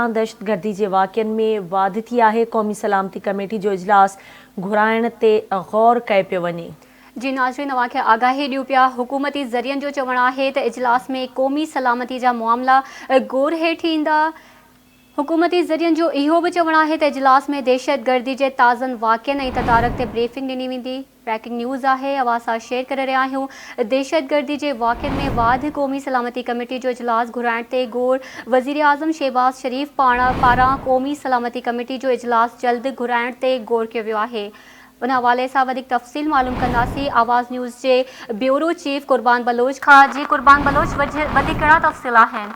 सां दहशतगर्दी जे वाक़िअनि में वाधि थी आहे। क़ौमी सलामती कमेटी जो इजलास घुराइण ते गौर कयो पियो वञे। जी नाज़रीन, अवांखे आगाही ॾियूं पिया। हुकूमती ज़रियनि जो चवणु आहे त इजलास में क़ौमी सलामती जा मामला गौर हेठि ईंदा। हुकूमती ज़रियनि जो इहो बि चवणु आहे त इजलास में दहशतगर्दी जे ताज़नि वाक़िअनि ऐं तदारक ते ब्रीफिंग ॾिनी वेंदी। ब्रेकिंग न्यूज़ आहे, अवां सां शेयर करे रहिया आहियूं। दहशतगर्दी जे वाक़िअनि में वाधि क़ौमी सलामती कमेटी जो इजलास घुराइण ते गौर। वज़ीर आज़म शहबाज़ शरीफ़ पारां क़ौमी सलामती कमेटी जो इजलास जल्द घुराइण ते गौर कयो वियो आहे। उन हवाले सां वधीक तफ़सील मालूम कंदासीं आवाज़ न्यूज़ जे ब्यूरो चीफ कुर्बान बलोच खां। जी कुर्बान बलोच, वधीक कहिड़ा तफ़सील आहिनि?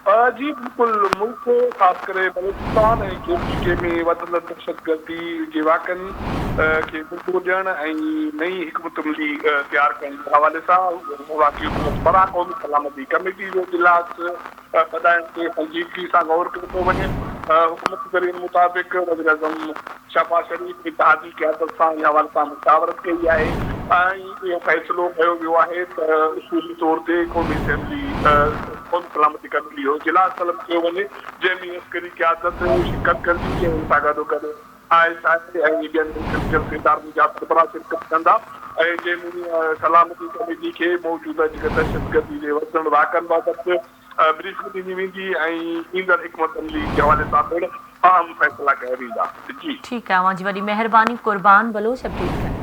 जी बिल्कुलु, मुल्क ख़ासि करे बलूचिस्तान ऐं के में वधंदड़ दहशतगर्दी जे वाक़िअनि खे मुंहुं ॾियण ऐं नई हिकमत अमली तयारु करण जे हवाले सां पारां क़ौमी सलामती कमेटी जो इजलास वधाइण ते संजीदगी सां गौर कयो थो वञे। हुकूमत ज़रियनि मुताबिक़ वज़ीर आज़म शहबाज़ शरीफ़ इत्तेहादी क़यादत सां इन हवाले सां मुशावरत कई आहे ऐं इहो फ़ैसिलो कयो वियो आहे त उसूली तौर ते क़ौमी सलामती कमेटी जो इजलास तलब कयो वञे, जंहिंमें अस्करी क़यादत शिरकत कंदी ऐं हुन सां गॾोगॾु ISI ऐं ॿियनि इदारनि जा सरबराह शिरकत कंदा ऐं जंहिंमें सलामती कमेटी खे मौजूदा जेका दहशतगर्दी जे वधंदड़ वाक़िअनि बाबति ब्रीफिंग ॾिनी वेंदी ऐं ईंदड़ हिकमत अमली जे हवाले सां पिणु अहम फ़ैसिला कया वेंदा। जी ठीकु आहे, अवां जी वॾी महिरबानी कुर्बान बलोच अपडेट करण।